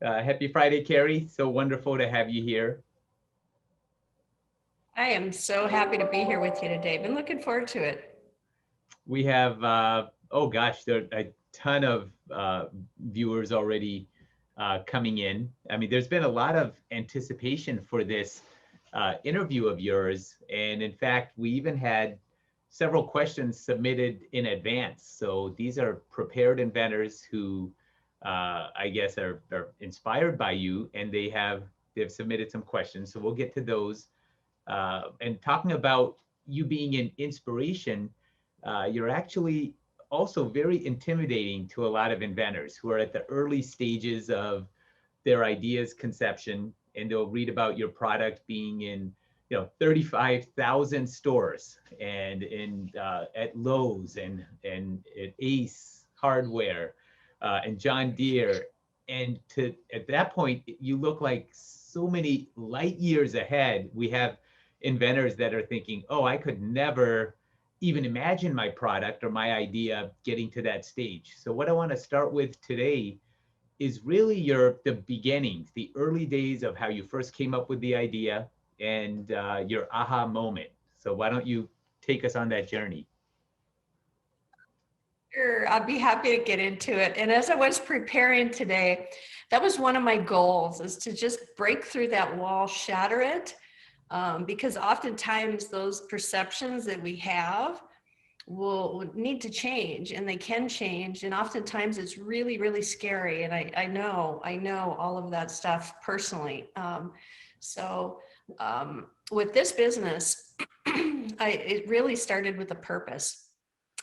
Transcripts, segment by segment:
Happy Friday, Kari. So wonderful to have you here. I am so happy to be here with you today. Been looking forward to it. We have, oh gosh, there are a ton of viewers already coming in. I mean, there's been a lot of anticipation for this interview of yours. And in fact, we even had several questions submitted in advance. So these are prepared inventors who I guess are inspired by you, and they've submitted some questions. So we'll get to those. And talking about you being an inspiration, you're actually also very intimidating to a lot of inventors who are at the early stages of their ideas conception, and they'll read about your product being in 35,000 stores and in at Lowe's and at Ace Hardware and John Deere. And at that point, you look like so many light years ahead. We have inventors that are thinking, oh, I could never even imagine my product or my idea getting to that stage. So what I want to start with today is really the beginnings, the early days of how you first came up with the idea and your aha moment. So why don't you take us on that journey? Sure, I'd be happy to get into it. And as I was preparing today, that was one of my goals, is to just break through that wall, shatter it. Because oftentimes those perceptions that we have will need to change, and they can change. And oftentimes it's really, really scary. And I know all of that stuff personally. With this business, it really started with a purpose.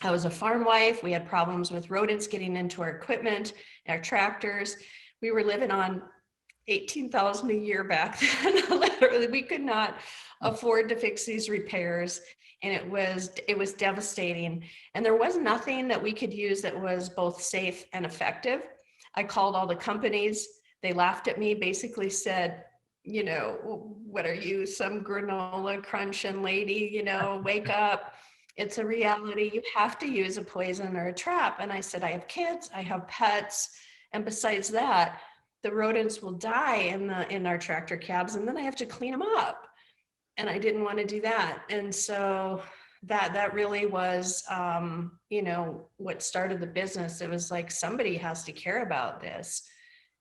I was a farm wife. We had problems with rodents getting into our equipment, our tractors. We were living on $18,000 a year back then. Literally, we could not afford to fix these repairs, and it was devastating. And there was nothing that we could use that was both safe and effective. I called all the companies. They laughed at me, basically said, what are you, some granola crunching lady, wake up. It's a reality. You have to use a poison or a trap. And I said, I have kids, I have pets. And besides that, the rodents will die in our tractor cabs, and then I have to clean them up. And I didn't want to do that. And so that really was, what started the business. It was like, somebody has to care about this.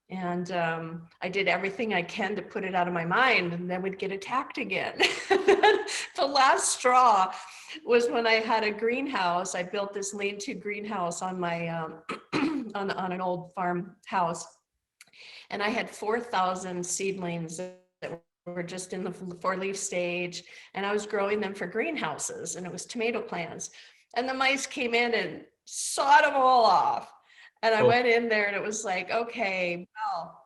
And I did everything I can to put it out of my mind, and then we'd get attacked again. The last straw was when I had a greenhouse. I built this lean-to greenhouse on my on an old farmhouse, and I had 4,000 seedlings that were just in the 4-leaf stage, and I was growing them for greenhouses, and it was tomato plants. And the mice came in and sawed them all off. And I went in there, and it was like, okay, well,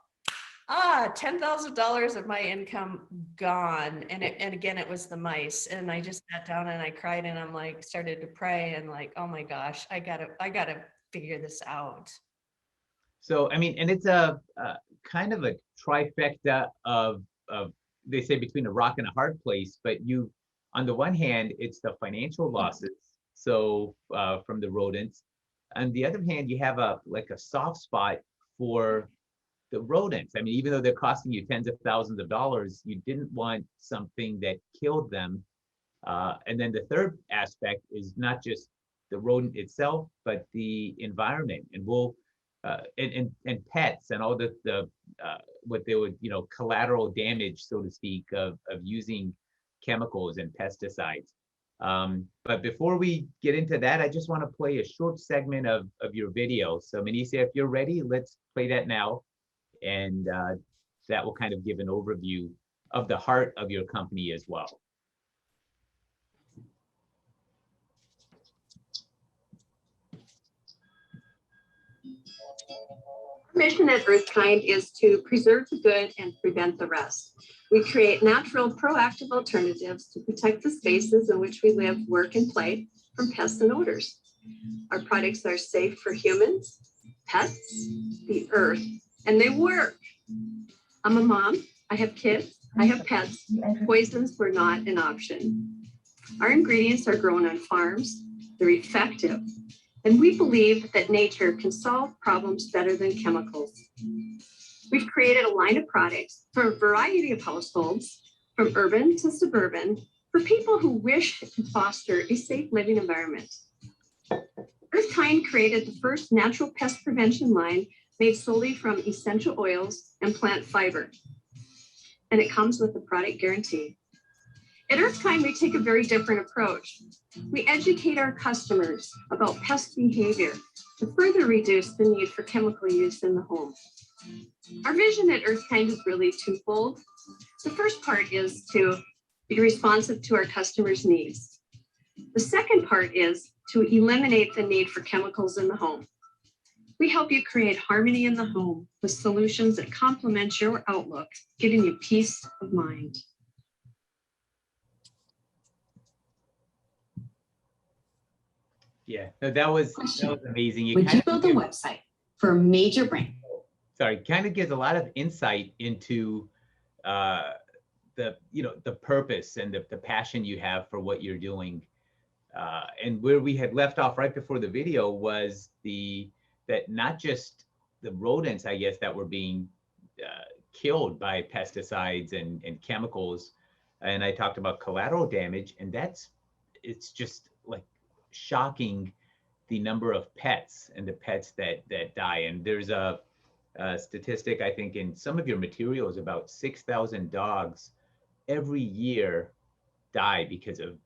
$10,000 of my income gone. And again, it was the mice. And I just sat down and I cried, and I'm like, started to pray, and like, oh my gosh, I gotta figure this out. So, I mean, and it's a kind of a trifecta of they say between a rock and a hard place, but on the one hand, it's the financial losses. So from the rodents. On the other hand, you have a soft spot for the rodents. I mean, even though they're costing you tens of thousands of dollars, you didn't want something that killed them. And then the third aspect is not just the rodent itself, but the environment. And and pets and all the what they would, collateral damage, so to speak, of using chemicals and pesticides. But before we get into that, I just want to play a short segment of your video. So Manisa, if you're ready, let's play that now. And that will kind of give an overview of the heart of your company as well. Our mission at Earthkind is to preserve the good and prevent the rest. We create natural, proactive alternatives to protect the spaces in which we live, work, and play from pests and odors. Our products are safe for humans, pets, the earth, and they work. I'm a mom, I have kids, I have pets. Poisons were not an option. Our ingredients are grown on farms, they're effective, and we believe that nature can solve problems better than chemicals. We've created a line of products for a variety of households, from urban to suburban, for people who wish to foster a safe living environment. Earthkind created the first natural pest prevention line made solely from essential oils and plant fiber, and it comes with a product guarantee. At Earthkind, we take a very different approach. We educate our customers about pest behavior to further reduce the need for chemical use in the home. Our vision at Earthkind is really twofold. The first part is to be responsive to our customers' needs. The second part is to eliminate the need for chemicals in the home. We help you create harmony in the home with solutions that complement your outlook, giving you peace of mind. Yeah, no, that was amazing. Would you build a website for a major brand? Sorry, kind of gives a lot of insight into the purpose and the passion you have for what you're doing. And where we had left off right before the video was that not just the rodents, I guess, that were being killed by pesticides and chemicals. And I talked about collateral damage, and it's just like shocking, the number of pets and the pets that die. And there's a statistic, I think, in some of your materials, about 6,000 dogs every year die because of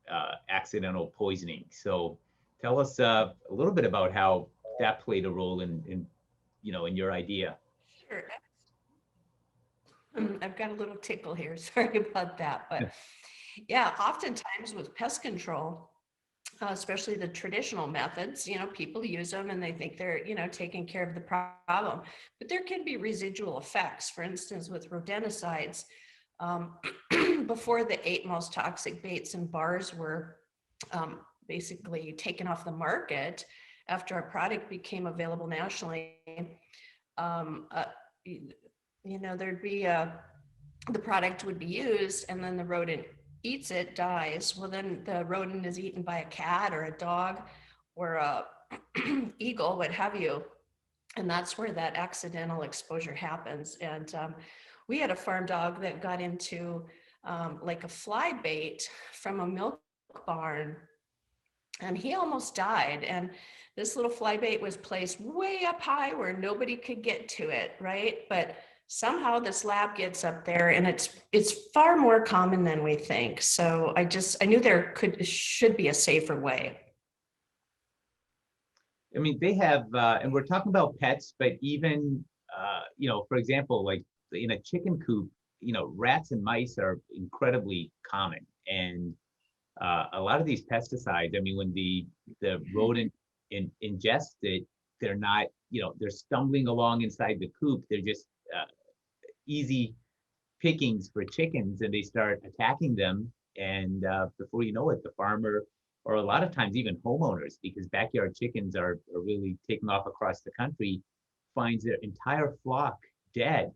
accidental poisoning. So tell us a little bit about how that played a role in your idea. Sure. I've got a little tickle here. Sorry about that. But yeah, oftentimes with pest control, especially the traditional methods, people use them and they think they're, taking care of the problem. But there can be residual effects. For instance, with rodenticides, before the 8 most toxic baits and bars were basically taken off the market, after our product became available nationally, there'd be the product would be used, and then the rodent eats it, dies. Well, then the rodent is eaten by a cat or a dog or a eagle, what have you. And that's where that accidental exposure happens. And we had a farm dog that got into like a fly bait from a milk barn, and he almost died. And this little fly bait was placed way up high where nobody could get to it, right? But somehow this lab gets up there, and it's far more common than we think. So I knew there should be a safer way. I mean, they have, and we're talking about pets, but even, for example, like in a chicken coop, rats and mice are incredibly common. And a lot of these pesticides, I mean, when the rodent ingests it, they're not, they're stumbling along inside the coop. They're just easy pickings for chickens, and they start attacking them. And before you know it, the farmer, or a lot of times even homeowners, because backyard chickens are really taking off across the country, finds their entire flock dead.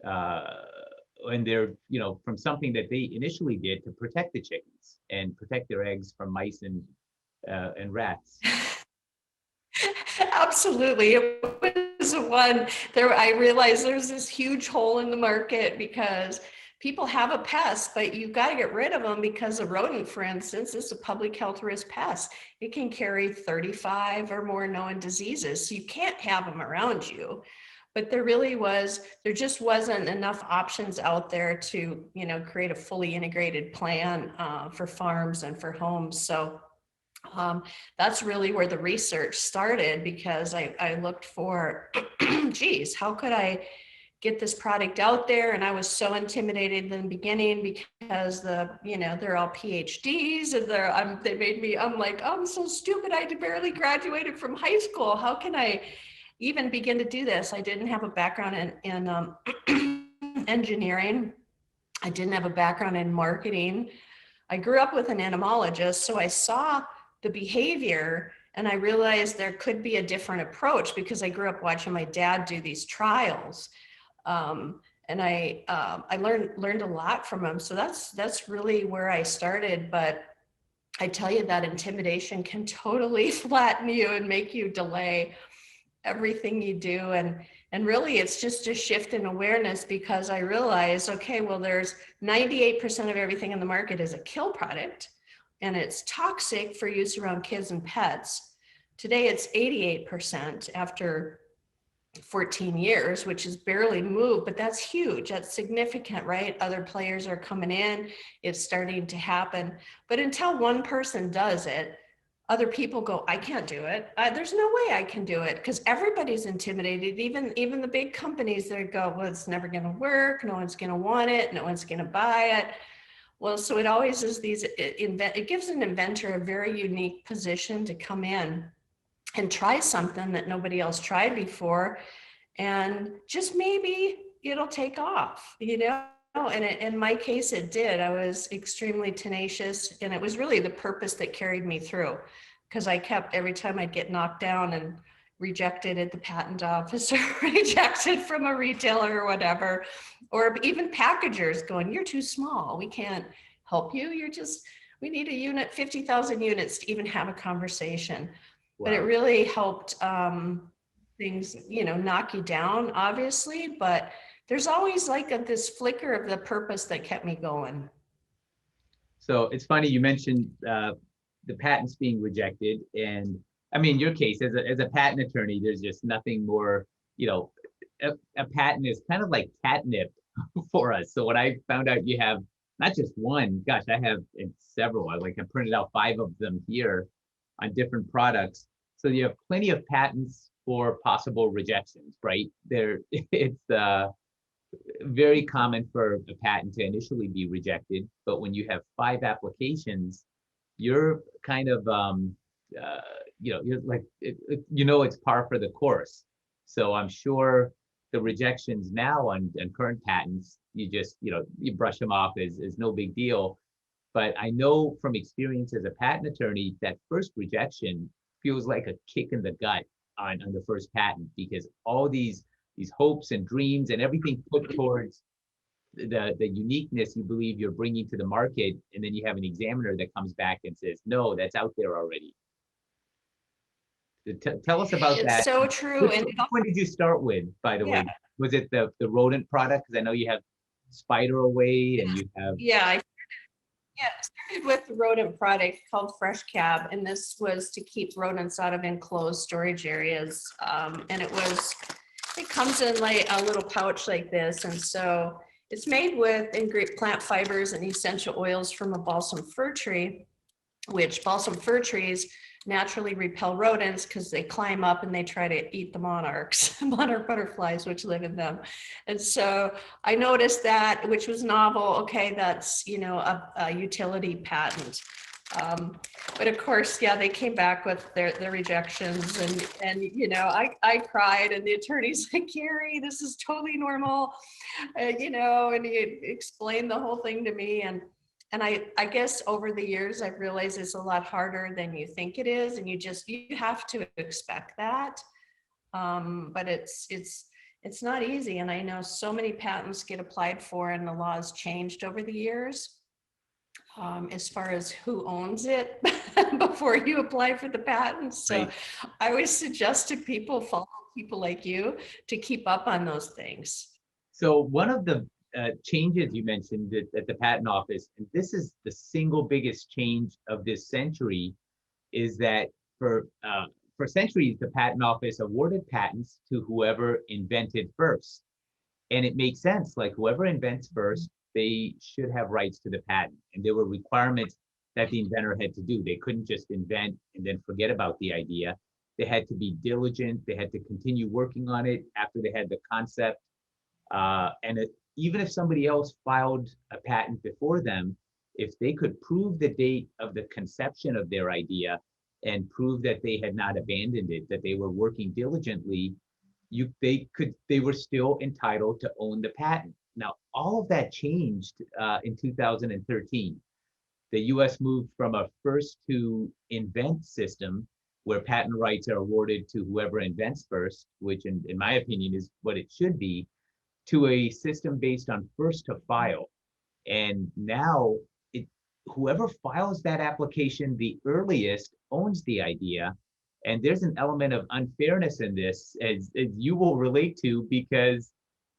And they're, from something that they initially did to protect the chickens and protect their eggs from mice and rats. Absolutely. It was one there. I realized there's this huge hole in the market because people have a pest, but you've got to get rid of them because a rodent, for instance, is a public health risk pest. It can carry 35 or more known diseases. So you can't have them around you. But there just wasn't enough options out there to, create a fully integrated plan for farms and for homes. So that's really where the research started, because I looked for, geez, how could I get this product out there? And I was so intimidated in the beginning because they're all PhDs, and they made me, I'm like, I'm so stupid. I barely graduated from high school. How can I even begin to do this? I didn't have a background in engineering. I didn't have a background in marketing. I grew up with an entomologist, so I saw the behavior and I realized there could be a different approach because I grew up watching my dad do these trials. And I learned a lot from him. So that's really where I started. But I tell you that intimidation can totally flatten you and make you delay everything you do. And And really, it's just a shift in awareness, because I realized, okay, well, there's 98% of everything in the market is a kill product, and it's toxic for use around kids and pets. Today, it's 88% after 14 years, which is barely moved, but that's huge. That's significant, right? Other players are coming in. It's starting to happen. But until one person does it, other people go, I can't do it. There's no way I can do it, because everybody's intimidated. Even the big companies that go, well, it's never going to work. No one's going to want it. No one's going to buy it. Well, so it always is it gives an inventor a very unique position to come in and try something that nobody else tried before. And just maybe it'll take off, And in my case, it did. I was extremely tenacious, and it was really the purpose that carried me through, because I kept, every time I'd get knocked down and rejected at the patent office, or rejected from a retailer or whatever, or even packagers going, you're too small. We can't help you. We need a unit, 50,000 units to even have a conversation. Wow. But it really helped things, knock you down, obviously, but there's always like this flicker of the purpose that kept me going. So it's funny you mentioned the patents being rejected, and I mean, your case as a patent attorney, there's just nothing more, a patent is kind of like catnip for us. So when I found out you have not just one, gosh, I have several. I printed out 5 of them here on different products. So you have plenty of patents for possible rejections, right? It's very common for a patent to initially be rejected, but when you have 5 applications, you're kind of, you're like, it's par for the course. So I'm sure the rejections now on current patents, you just, you brush them off as no big deal. But I know from experience as a patent attorney, that first rejection feels like a kick in the gut on the first patent, because all these hopes and dreams and everything put towards the uniqueness you believe you're bringing to the market, and then you have an examiner that comes back and says, no, that's out there already. Tell us about that. It's so true. Which one did you start with, by the way? Was it the rodent product? Because I know you have Spider Away and you have... I started with the rodent product called Fresh Cab, and this was to keep rodents out of enclosed storage areas. And it comes in like a little pouch like this, and so it's made with plant fibers and essential oils from a balsam fir tree, which balsam fir trees naturally repel rodents because they climb up and they try to eat the monarch butterflies, which live in them. And so I noticed that, which was novel. Okay, that's, a utility patent. But of course, they came back with their rejections, and I cried, and the attorney's like, Kari, this is totally normal, and he explained the whole thing to me, and I guess over the years I've realized it's a lot harder than you think it is, and you have to expect that, but it's not easy, and I know so many patents get applied for, and the laws changed over the years. As far as who owns it before you apply for the patent. So right. I always suggest to people, follow people like you to keep up on those things. So one of the changes you mentioned at the patent office, and this is the single biggest change of this century, is that for centuries, the patent office awarded patents to whoever invented first. And it makes sense, like whoever invents first, they should have rights to the patent. And there were requirements that the inventor had to do. They couldn't just invent and then forget about the idea. They had to be diligent. They had to continue working on it after they had the concept. Even if somebody else filed a patent before them, if they could prove the date of the conception of their idea and prove that they had not abandoned it, that they were working diligently, they were still entitled to own the patent. Now, all of that changed in 2013. The US moved from a first to invent system where patent rights are awarded to whoever invents first, which in my opinion is what it should be, to a system based on first to file. And now whoever files that application the earliest owns the idea, And there's an element of unfairness in this, as you will relate to, because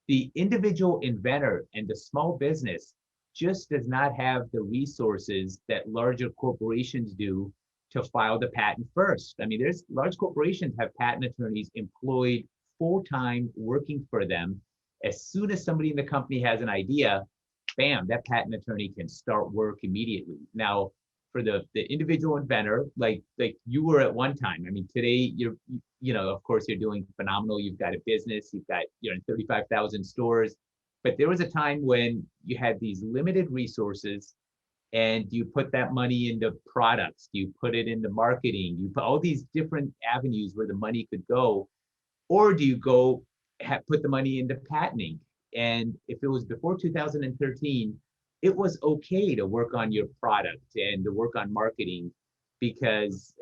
the individual inventor and the small business just does not have the resources that larger corporations do to file the patent first. I mean, there's large corporations have patent attorneys employed full-time working for them. As soon as somebody in the company has an idea, bam, that patent attorney can start work immediately. Now, for the individual inventor, like you were at one time. I mean, today of course you're doing phenomenal. You've got a business, you're in 35,000 stores, but there was a time when you had these limited resources and you put that money into products, you put it into marketing, you put all these different avenues where the money could go, or do you go put the money into patenting? And if it was before 2013, it was okay to work on your product and to work on marketing because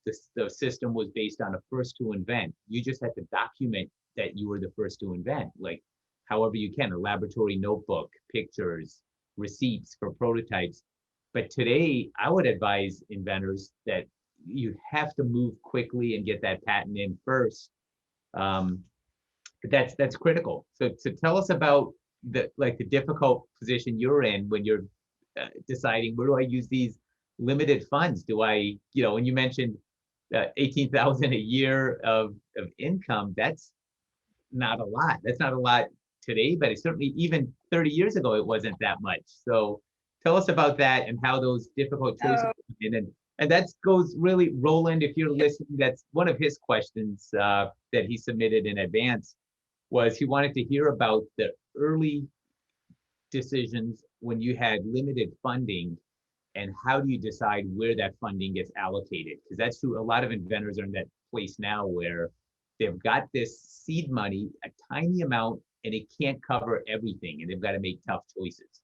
the system was based on a first to invent. You just had to document that you were the first to invent, like however you can, a laboratory notebook, pictures, receipts for prototypes. But today, I would advise inventors that you have to move quickly and get that patent in first. But that's critical. So tell us about the difficult position you're in when you're deciding, where do I use these limited funds? Do I, when you mentioned 18,000 a year of income, that's not a lot. That's not a lot today, but it's certainly, even 30 years ago, it wasn't that much. So tell us about that and how those difficult choices come in. And that goes really, Roland, if you're listening, that's one of his questions that he submitted in advance, was he wanted to hear about the early decisions when you had limited funding, and how do you decide where that funding gets allocated? Because that's true. A lot of inventors are in that place now where they've got this seed money, a tiny amount, and it can't cover everything, and they've got to make tough choices.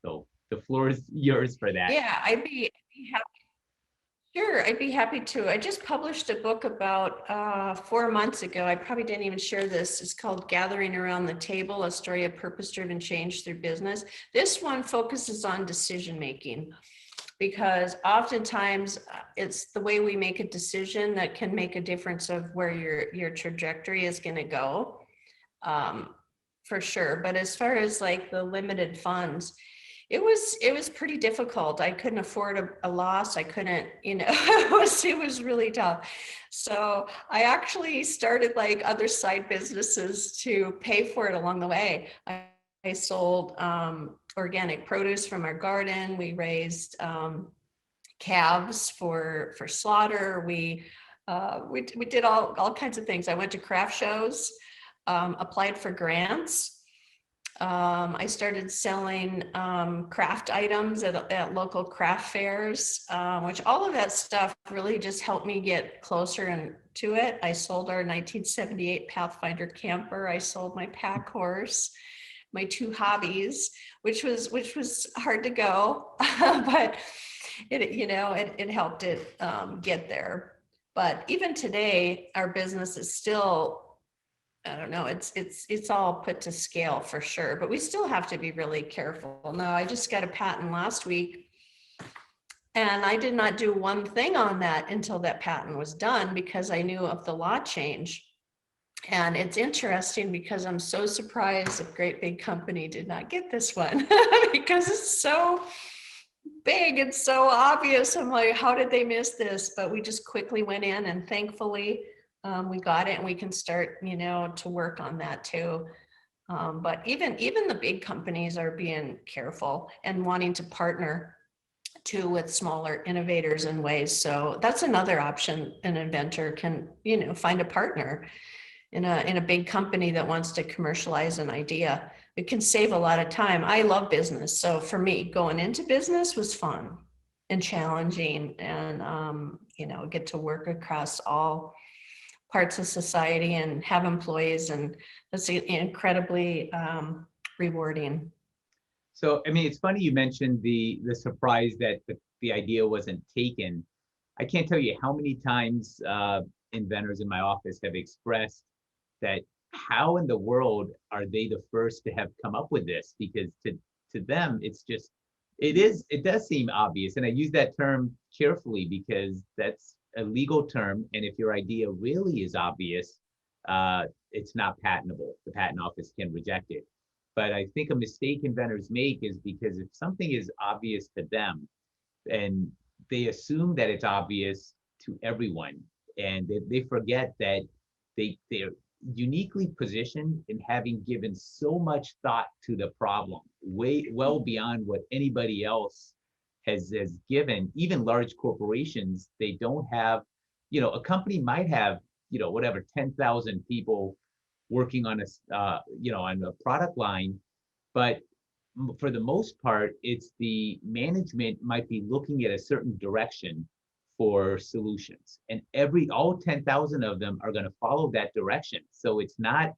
So the floor is yours for that. Yeah, I'd be happy. Sure, I'd be happy to. I just published a book about 4 months ago. I probably didn't even share this. It's called Gathering Around the Table, A Story of Purpose-Driven Change Through Business. This one focuses on decision-making, because oftentimes it's the way we make a decision that can make a difference of where your trajectory is going to go, for sure. But as far as like the limited funds, it was pretty difficult. I couldn't afford a loss. I couldn't, it was really tough. So I actually started like other side businesses to pay for it along the way. I sold organic produce from our garden. We raised calves for slaughter. We did all kinds of things. I went to craft shows, applied for grants. I started selling craft items at local craft fairs, which all of that stuff really just helped me get closer to it. I sold our 1978 Pathfinder camper. I sold my pack horse, my 2 hobbies, which was hard to go, but it helped it get there. But even today, our business is still, I don't know, it's all put to scale for sure, but we still have to be really careful. Now, I just got a patent last week, and I did not do one thing on that until that patent was done, because I knew of the law change. And it's interesting because I'm so surprised a great big company did not get this one because it's so big and so obvious. I'm like, how did they miss this? But we just quickly went in, and thankfully, we got it, and we can start, to work on that too. But even the big companies are being careful and wanting to partner too with smaller innovators in ways. So that's another option. An inventor can, find a partner in a big company that wants to commercialize an idea. It can save a lot of time. I love business. So for me, going into business was fun and challenging, and, get to work across all parts of society and have employees, and that's incredibly rewarding. So, I mean, it's funny you mentioned the surprise that the idea wasn't taken. I can't tell you how many times inventors in my office have expressed that, how in the world are they the first to have come up with this? Because to them, it does seem obvious. And I use that term carefully because that's a legal term, and if your idea really is obvious, it's not patentable. The patent office can reject it. But I think a mistake inventors make is because if something is obvious to them, and they assume that it's obvious to everyone, and they forget that they're uniquely positioned in having given so much thought to the problem, way well beyond what anybody else has given. Even large corporations, they don't have, a company might have, whatever, 10,000 people working on on a product line, but for the most part, it's the management might be looking at a certain direction for solutions, and all 10,000 of them are going to follow that direction. So it's not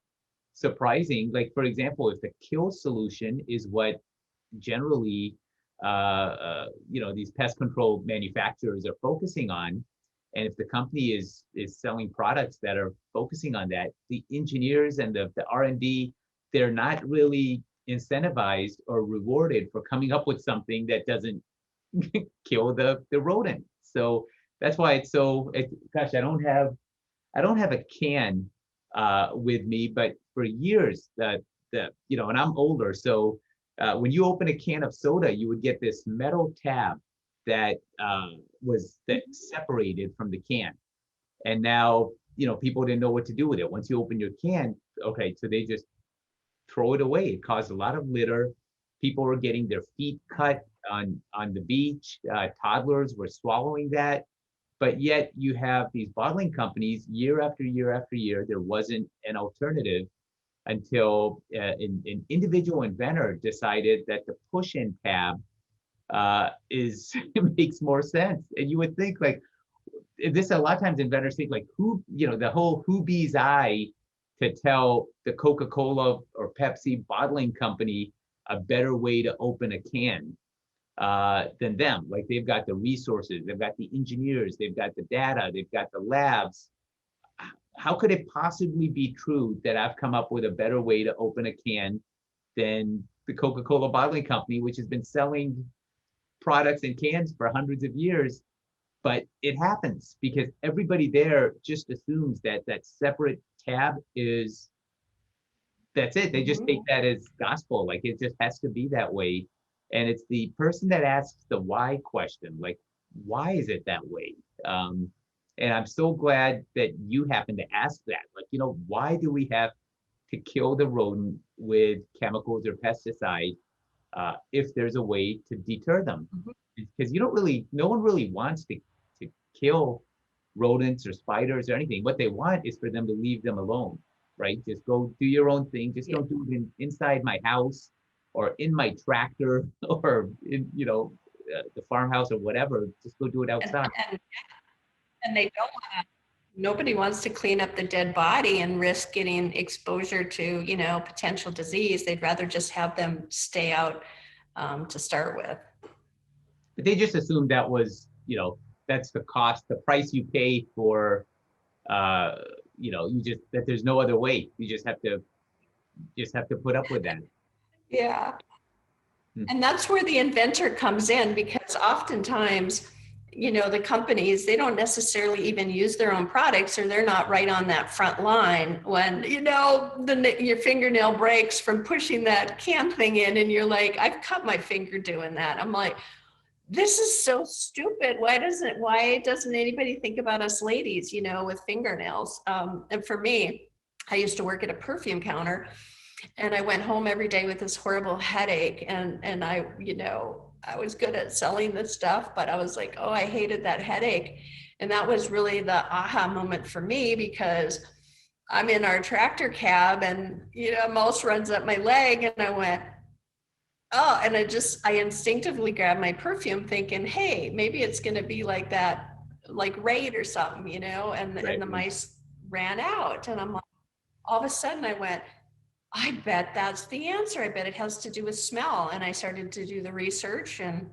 surprising. Like, for example, if the kill solution is what generally these pest control manufacturers are focusing on, and if the company is selling products that are focusing on that, the engineers and the R&D, they're not really incentivized or rewarded for coming up with something that doesn't kill the rodent. So that's why it's so, gosh, I don't have a can with me, but for years and I'm older, so when you open a can of soda, you would get this metal tab that was separated from the can. And now, people didn't know what to do with it. Once you open your can, okay, so they just throw it away. It caused a lot of litter. People were getting their feet cut on the beach. Toddlers were swallowing that. But yet you have these bottling companies, year after year after year, there wasn't an alternative until an individual inventor decided that the push-in tab makes more sense. And you would think, like, this, a lot of times inventors think, like, the whole who bees eye to tell the Coca-Cola or Pepsi bottling company a better way to open a can than them. Like, they've got the resources, they've got the engineers, they've got the data, they've got the labs. How could it possibly be true that I've come up with a better way to open a can than the Coca-Cola bottling company, which has been selling products in cans for hundreds of years? But it happens because everybody there just assumes that that separate tab that's it. They just take that as gospel. Like, it just has to be that way. And it's the person that asks the why question, like, why is it that way? And I'm so glad that you happen to ask that. Like, why do we have to kill the rodent with chemicals or pesticides if there's a way to deter them? Because no one really wants to kill rodents or spiders or anything. What they want is for them to leave them alone, right? Just go do your own thing. Just don't do it inside my house or in my tractor or in, the farmhouse or whatever. Just go do it outside. And they don't want to, nobody wants to clean up the dead body and risk getting exposure to, potential disease. They'd rather just have them stay out to start with. But they just assumed that was, that's the cost, the price you pay for, that there's no other way. You just have to put up with that. Yeah. And that's where the inventor comes in, because oftentimes, the companies, they don't necessarily even use their own products, or they're not right on that front line when, your fingernail breaks from pushing that can thing in, and you're like, I've cut my finger doing that. I'm like, this is so stupid. Why doesn't anybody think about us ladies, with fingernails? And for me, I used to work at a perfume counter, and I went home every day with this horrible headache. And I was good at selling this stuff, but I was like, oh, I hated that headache. And that was really the aha moment for me, because I'm in our tractor cab and, mouse runs up my leg, and I went, oh, and I instinctively grabbed my perfume thinking, hey, maybe it's going to be like that, like Raid or something, and the mice ran out. And I'm like, all of a sudden I went, I bet that's the answer. I bet it has to do with smell. And I started to do the research and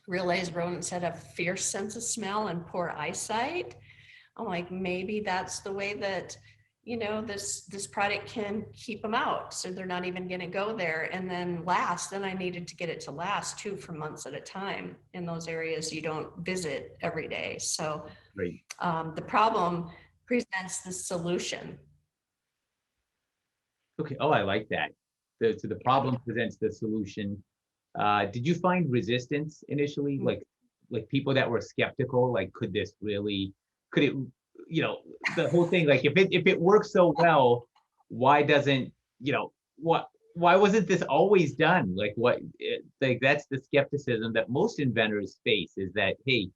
realized rodents had a fierce sense of smell and poor eyesight. I'm like, maybe that's the way that, this product can keep them out. So they're not even going to go there. And then then I needed to get it to last too for months at a time in those areas you don't visit every day. So Right. the problem presents the solution. Okay. Oh, I like that. So the problem presents the solution. Did you find resistance initially? Like people that were skeptical, like, could it, the whole thing, like if it works so well, why doesn't, why wasn't this always done? Like that's the skepticism that most inventors face, is that, hey,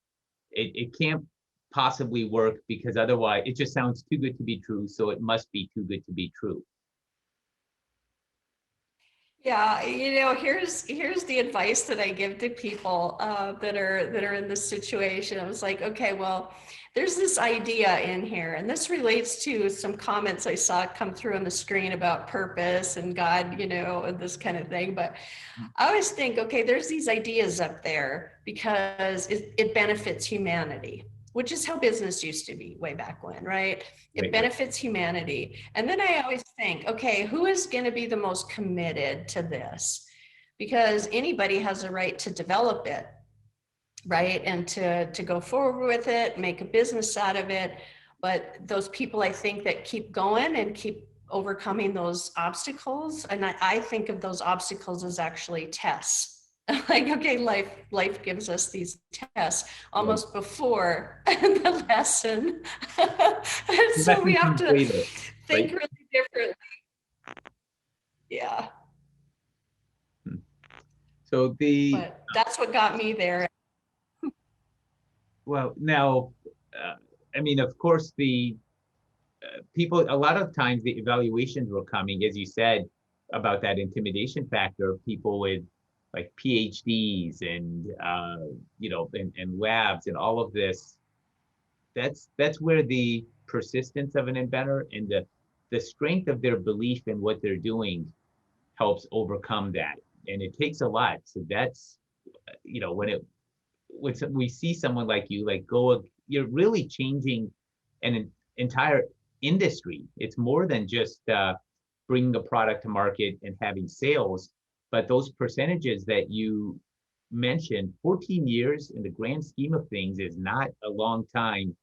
it can't possibly work because otherwise it just sounds too good to be true. So it must be too good to be true. Yeah, here's the advice that I give to people that are in this situation. I was like, okay, well, there's this idea in here, and this relates to some comments I saw come through on the screen about purpose and God, and this kind of thing. But I always think, okay, there's these ideas up there because it benefits humanity, which is how business used to be way back when, right? It Right. benefits humanity. And then I always think, okay, who is going to be the most committed to this? Because anybody has a right to develop it, right? And to go forward with it, make a business out of it. But those people, I think, that keep going and keep overcoming those obstacles, and I think of those obstacles as actually tests. Like, okay, life gives us these tests almost before the lesson. And so we have to think really differently. Yeah. So but that's what got me there. well, now, I mean, of course, the people, a lot of times the evaluations were coming, as you said, about that intimidation factor of people with like PhDs and, and labs and all of this. That's where the persistence of an inventor and the strength of their belief in what they're doing helps overcome that. And it takes a lot. So that's, when we see someone like you, like you're really changing an entire industry. It's more than just bringing a product to market and having sales, but those percentages that you mentioned, 14 years in the grand scheme of things is not a long time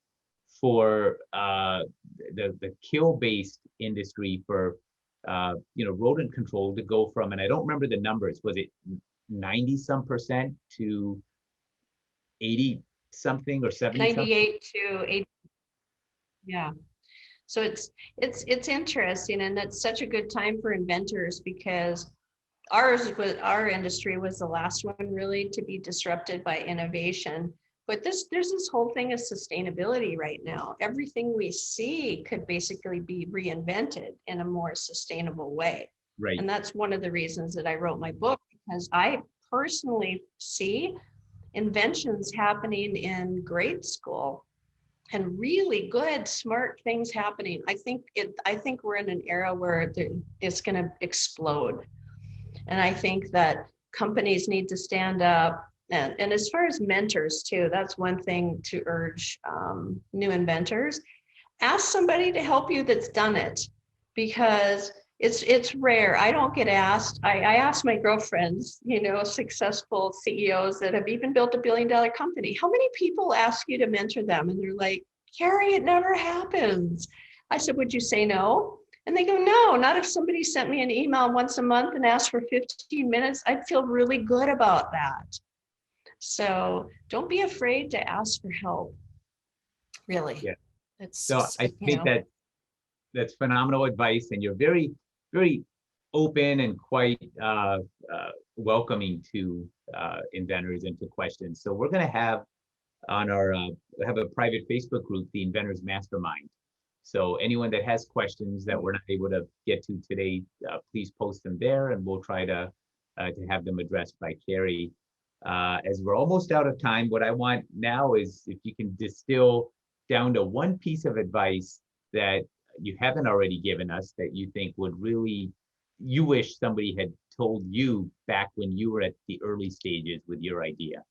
for the kill-based industry for rodent control to go from, and I don't remember the numbers, was it 90 some percent to 80 something or 70 something? 98 to 80. Yeah. So it's interesting, and it's such a good time for inventors because our industry was the last one really to be disrupted by innovation. But there's this whole thing of sustainability right now. Everything we see could basically be reinvented in a more sustainable way. Right. And that's one of the reasons that I wrote my book, because I personally see inventions happening in grade school and really good, smart things happening. I think we're in an era where it's going to explode. And I think that companies need to stand up. And as far as mentors too, that's one thing to urge new inventors. Ask somebody to help you that's done it, because it's rare. I don't get asked. I ask my girlfriends, successful CEOs that have even built $1 billion company, how many people ask you to mentor them? And they're like, Kari, it never happens. I said, would you say no? And they go, no, not if somebody sent me an email once a month and asked for 15 minutes. I'd feel really good about that. So don't be afraid to ask for help. Really. Yeah. So I think that's phenomenal advice, and you're very, very open and quite welcoming to inventors and to questions. So we're going to have on our have a private Facebook group, the Inventors Mastermind. So anyone that has questions that we're not able to get to today, please post them there, and we'll try to have them addressed by Kari. As we're almost out of time, what I want now is if you can distill down to one piece of advice that you haven't already given us that you think would really, you wish somebody had told you back when you were at the early stages with your idea.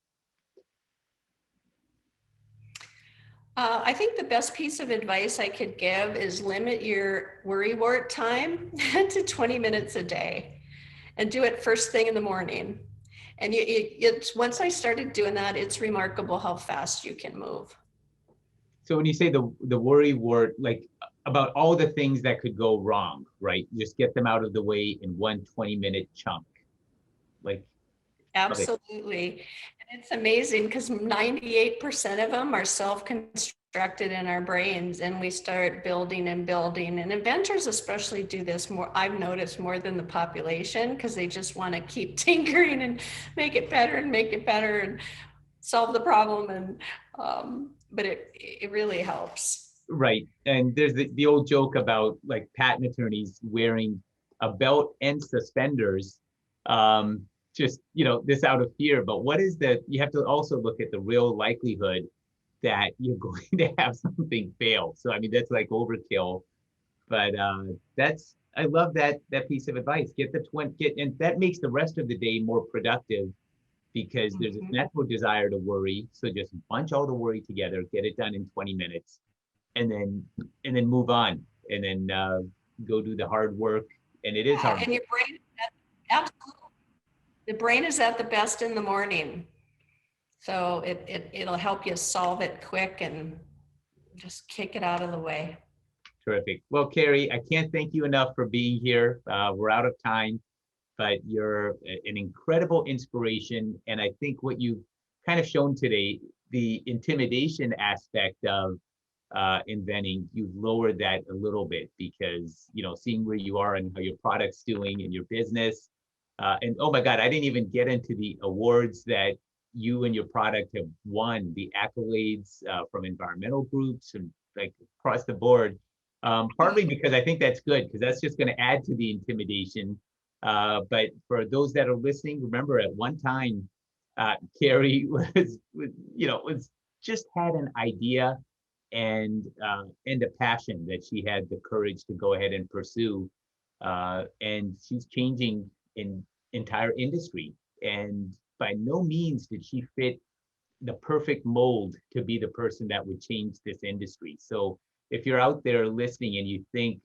I think the best piece of advice I could give is limit your worrywart time to 20 minutes a day and do it first thing in the morning. And it's once I started doing that, it's remarkable how fast you can move. So when you say the worry word, like about all the things that could go wrong, right? Just get them out of the way in one 20-minute chunk. Like, Absolutely. And it's amazing because 98% of them are self-constructed in our brains, and we start building and building. And inventors especially do this more, I've noticed, more than the population, because they just want to keep tinkering and make it better and solve the problem. And but it really helps. right. And there's the old joke about like patent attorneys wearing a belt and suspenders, just, this out of fear. But what is you have to also look at the real likelihood that you're going to have something fail. So, I mean, that's like overkill, but I love that piece of advice. And that makes the rest of the day more productive because there's this natural desire to worry. So just bunch all the worry together, get it done in 20 minutes, and then move on, and then go do the hard work. And it is hard. And your brain, absolutely. The brain is at the best in the morning. So it'll help you solve it quick and just kick it out of the way. Terrific. Well, Kari, I can't thank you enough for being here. We're out of time, but you're an incredible inspiration. And I think what you've kind of shown today, the intimidation aspect of inventing, you've lowered that a little bit because, seeing where you are and how your product's doing in your business. And oh my God, I didn't even get into the awards that you and your product have won, the accolades from environmental groups and like across the board. Partly because I think that's good, because that's just going to add to the intimidation. But for those that are listening, remember at one time, Kari was just had an idea and a passion that she had the courage to go ahead and pursue. And she's changing in entire industry. And by no means did she fit the perfect mold to be the person that would change this industry. So if you're out there listening and you think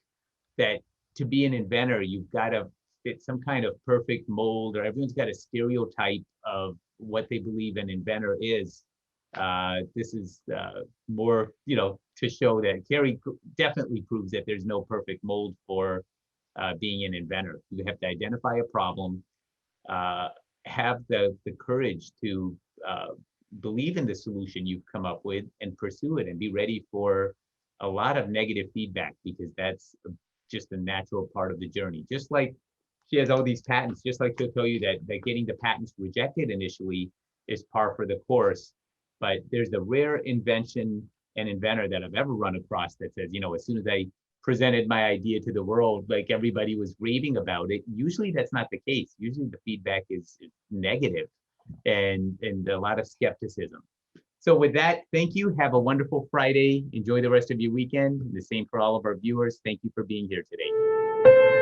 that to be an inventor, you've got to fit some kind of perfect mold, or everyone's got a stereotype of what they believe an inventor is, this is more, to show that Kari definitely proves that there's no perfect mold for being an inventor. You have to identify a problem, have the courage to believe in the solution you've come up with and pursue it, and be ready for a lot of negative feedback, because that's just a natural part of the journey. Just like she has all these patents, just like she'll tell you that getting the patents rejected initially is par for the course. But there's a rare invention and inventor that I've ever run across that says, as soon as I presented my idea to the world, like everybody was raving about it. Usually that's not the case. Usually the feedback is negative and a lot of skepticism. So with that, thank you. Have a wonderful Friday. Enjoy the rest of your weekend. The same for all of our viewers. Thank you for being here today.